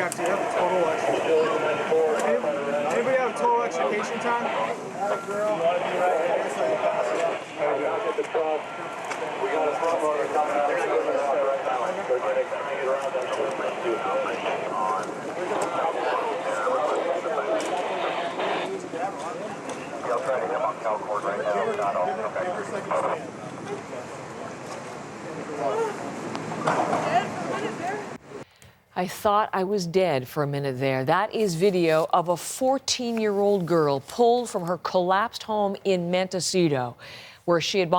Jeff, do you have a total extra? Anybody have a total extrication time? We got a front loader coming out. They're going to get around that. I'll try to get on cow cord right now. Not all. Okay. I thought I was dead for a minute there. That is video of a 14-year-old girl pulled from her collapsed home in Montecito, where she had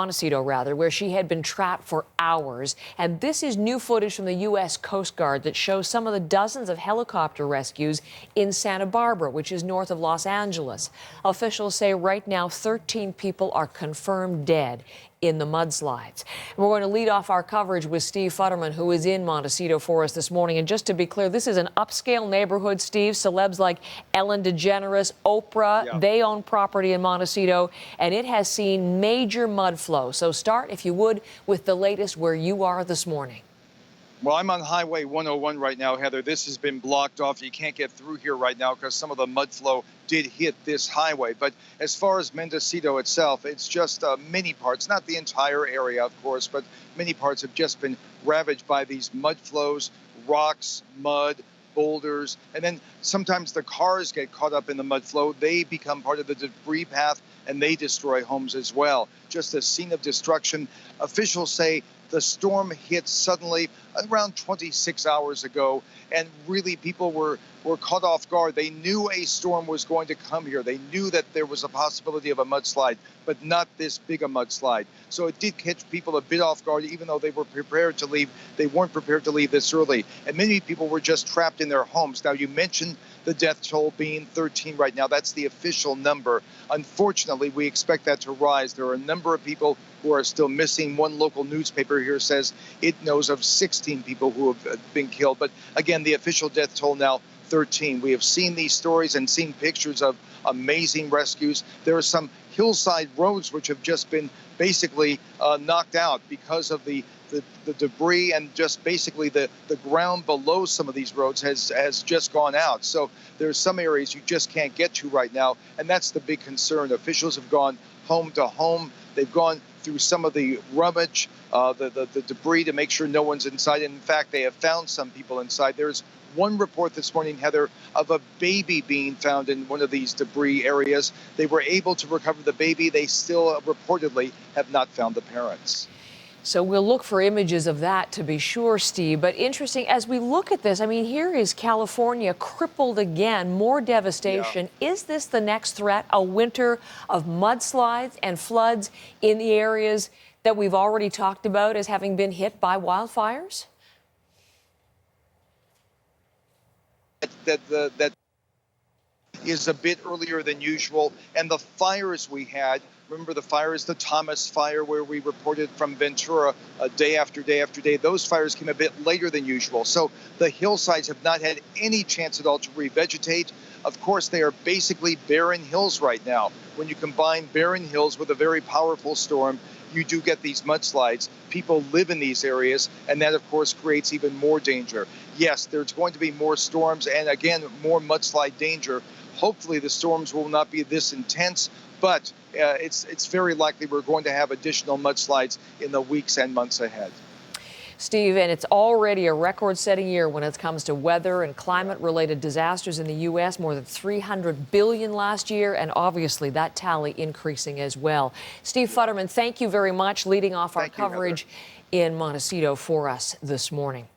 been trapped for hours. And this is new footage from the U.S. Coast Guard that shows some of the dozens of helicopter rescues in Santa Barbara, which is north of Los Angeles. Officials say right now 13 people are confirmed dead in the mudslides. And we're going to lead off our coverage with Steve Futterman, who is in Montecito for us this morning. And just to be clear, this is an upscale neighborhood, Steve. Celebs like Ellen DeGeneres, Oprah, they own property in Montecito, and it has seen major mud flow. So start, if you would, with the latest where you are this morning. Well, I'm on Highway 101 right now, Heather. This has been blocked off. You can't get through here right now because some of the mud flow did hit this highway. But as far as Montecito itself, it's just many parts, not the entire area, of course, but many parts have just been ravaged by these mud flows, rocks, mud, boulders, and then sometimes the cars get caught up in the mud flow. They become part of the debris path, and they destroy homes as well. Just a scene of destruction. Officials say the storm hit suddenly around 26 hours ago, and really people were caught off guard. They knew a storm was going to come here. They knew that there was a possibility of a mudslide, but not this big a mudslide. So it did catch people a bit off guard, even though they were prepared to leave. They weren't prepared to leave this early, and many people were just trapped in their homes. Now, you mentioned the death toll being 13 right now. That's the official number. Unfortunately, we expect that to rise. There are a number of people who are still missing. One local newspaper here says it knows of 16 people who have been killed. But again, the official death toll now 13. We have seen these stories and seen pictures of amazing rescues. There are some hillside roads which have just been basically knocked out because of the debris, and just basically the ground below some of these roads has just gone out. So there's some areas you just can't get to right now, and that's the big concern. Officials have gone home to home. They've gone through some of the rubbish, the debris, to make sure no one's inside. And in fact, they have found some people inside. There's one report this morning, Heather, of a baby being found in one of these debris areas. They were able to recover the baby. They still reportedly have not found the parents. So we'll look for images of that to be sure, Steve. But interesting, as we look at this, I mean, here is California crippled again, more devastation. Yeah. Is this the next threat, a winter of mudslides and floods in the areas that we've already talked about as having been hit by wildfires? That is a bit earlier than usual. And the fires we had, remember the fires, the Thomas fire where we reported from Ventura day after day after day, those fires came a bit later than usual. So the hillsides have not had any chance at all to revegetate. Of course, they are basically barren hills right now. When you combine barren hills with a very powerful storm, you do get these mudslides. People live in these areas, and that, of course, creates even more danger. Yes, there's going to be more storms and, again, more mudslide danger. Hopefully the storms will not be this intense, but it's very likely we're going to have additional mudslides in the weeks and months ahead. Steve, and it's already a record-setting year when it comes to weather and climate-related disasters in the U.S., more than $300 billion last year, and obviously that tally increasing as well. Steve Futterman, thank you very much, leading off our coverage in Montecito for us this morning.